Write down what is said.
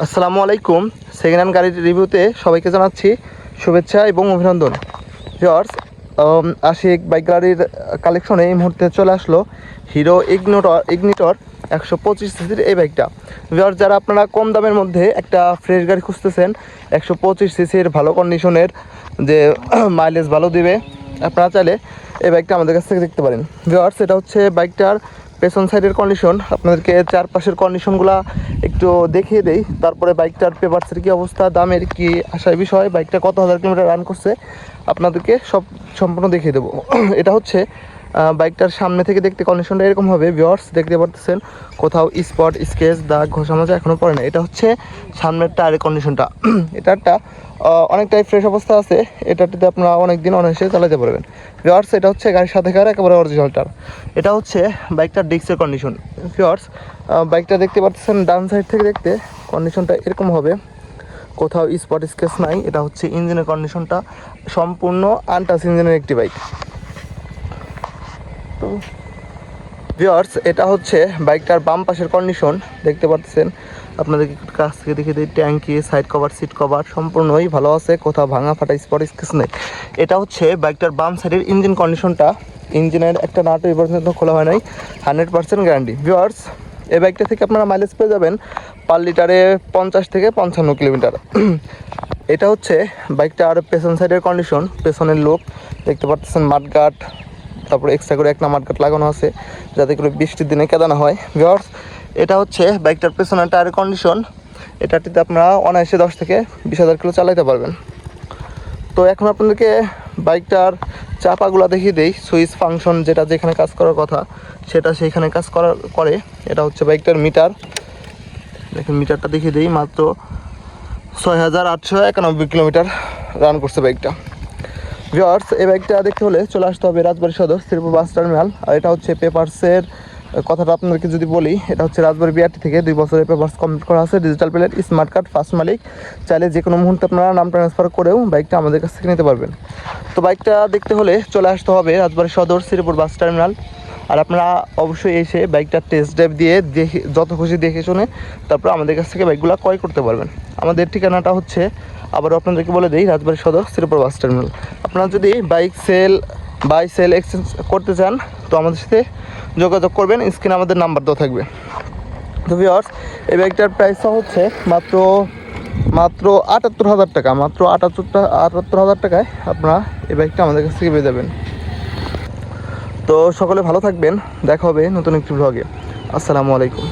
আসসালামু আলাইকুম। Second hand গাড়ির রিভিউতে সবাইকে জানাচ্ছি শুভেচ্ছা এবং অভিনন্দন। ভিউয়ার্স, আশিক বাইক গাড়ির কালেকশনে এই মুহূর্তে চলে আসলো হিরো ইগনিটর 125 সিসির এই বাইকটা। ভিউয়ার্স, যারা আপনারা কম দামের মধ্যে একটা ফ্রেশ গাড়ি খুঁজতেছেন, 125 সিসির ভালো কন্ডিশনের, যে মাইলেজ ভালো দিবে, আপনারা চাইলে এই বাইকটা আমাদের কাছ থেকে দেখতে পারেন। ভিউয়ার্স, এটা হচ্ছে বাইকটার পেছন সাইডের কন্ডিশন। আপনাদেরকে চারপাশের কন্ডিশনগুলো একটু দেখিয়ে দেই, তারপরে বাইকটার পেপারসের কী অবস্থা, দামের কী আসার বিষয়, বাইকটা কত হাজার কিলোমিটার রান করছে আপনাদেরকে সব সম্পূর্ণ দেখিয়ে দেবো। এটা হচ্ছে বাইকটার সামনে থেকে দেখতে কন্ডিশনটা এরকম হবে। ভিউয়ার্স, দেখতে পারতেছেন কোথাও স্পট স্কেচ দাগ ঘষা মাজা এখনও পড়ে না। এটা হচ্ছে সামনের টায়ারের কন্ডিশনটা। এটারটা অনেকটাই ফ্রেশ অবস্থা আছে। এটাতে আপনারা অনেক দিন অনায়াসে চালাতে পারবেন। ভিউয়ার্স, এটা হচ্ছে গাড়ির সাথে কার একেবারে অরিজিনালটার। এটা হচ্ছে বাইকটার ডিস্কের কন্ডিশন। ভিউয়ার্স, বাইকটা দেখতে পাচ্ছেন ডান সাইড থেকে দেখতে কন্ডিশনটা এরকম হবে, কোথাও স্পট স্কেচ নাই। এটা হচ্ছে ইঞ্জিনের কন্ডিশনটা, সম্পূর্ণ আনটাচ ইঞ্জিনের একটি বাইক। তো ভিউয়ার্স, এটা হচ্ছে বাইকটার বাম পাশের কন্ডিশন, দেখতে পাচ্ছেন। আপনাদেরকে কাছ থেকে দেখে দিই, ট্যাঙ্কি, সাইড কভার, সিট কভার সম্পূর্ণই ভালো আছে, কোথাও ভাঙা ফাটা স্পট স্কেচ নেই। এটা হচ্ছে বাইকটার বাম সাইডের ইঞ্জিন কন্ডিশনটা। ইঞ্জিনের একটা নাট এই পর্যন্ত খোলা হয় নাই, 100% গ্যারান্টি। ভিউয়ার্স, এই বাইকটা থেকে আপনারা মাইলেজ পেয়ে যাবেন পার লিটারে 50 থেকে 55 কিলোমিটার। এটা হচ্ছে বাইকটার পেছন সাইডের কন্ডিশন, পেছনের লুক দেখতে পাচ্ছেন, মাঠঘাট, তারপরে এক্সট্রা করে একটা মাঠঘাট লাগানো আছে যাতে করে বৃষ্টির দিনে কেদানো হয়। ভিউয়ার্স, এটা হচ্ছে বাইকটার পেছনের টায়ারের কন্ডিশন। এটাটিতে আপনারা অনায়াসে 10 থেকে 20,000 কিলো চালাতে পারবেন। তো এখন আপনাদেরকে বাইকটার চাপাগুলো দেখিয়ে দেই। সুইচ ফাংশন যেটা যেখানে কাজ করার কথা সেটা সেইখানে কাজ করে। এটা হচ্ছে বাইকটার মিটার, দেখেন মিটারটা দেখিয়ে দিই, মাত্র 6,891 কিলোমিটার রান করছে বাইকটা। ভিউয়ার্স, এই বাইকটা দেখতে হলে চলে আসতে হবে রাজবাড়ী সদর শ্রীপুর বাস টার্মিনাল। আর এটা হচ্ছে পেপারসের কথাটা আপনাদেরকে যদি বলি, এটা হচ্ছে রাজবাড়ী বিআরটি থেকে 2 বছরের পেপারস কমপ্লিট করা আছে, digital plate, smart card, first মালিক। চাইলে যে কোনো মুহূর্তে আপনারা নাম ট্রান্সফার করেও বাইকটা আমাদের কাছ থেকে নিতে পারবেন। তো বাইকটা দেখতে হলে চলে আসতে হবে রাজবাড়ী সদর শ্রীপুর বাস টার্মিনাল। আর আপনারা অবশ্যই এসে বাইকটা টেস্ট ড্রাইভ দিয়ে দেখে, যত খুশি দেখে শুনে তারপর আমাদের কাছ থেকে বাইকগুলো ক্রয় করতে পারবেন। আমাদের ঠিকানাটা হচ্ছে, আবারও আপনাদেরকে বলে দিই, রাজবাড়ী সদর শ্রীপুর বাস টার্মিনাল। আপনারা যদি বাইক সেল এক্সচেঞ্জ করতে চান তো আমাদের সাথে যোগাযোগ করবেন, স্ক্রিনে আমাদের নাম্বার দেওয়া থাকবে। তো ভিউয়ার্স, এই বাইকটার প্রাইসটা হচ্ছে মাত্র 78,000 টাকা। মাত্র 78,000 টাকায় আপনারা এই বাইকটা আমাদের কাছ থেকে পেয়ে যাবেন। তো সকলে ভালো থাকবেন, দেখা হবে নতুন একটি ব্লগে। আসসালামু আলাইকুম।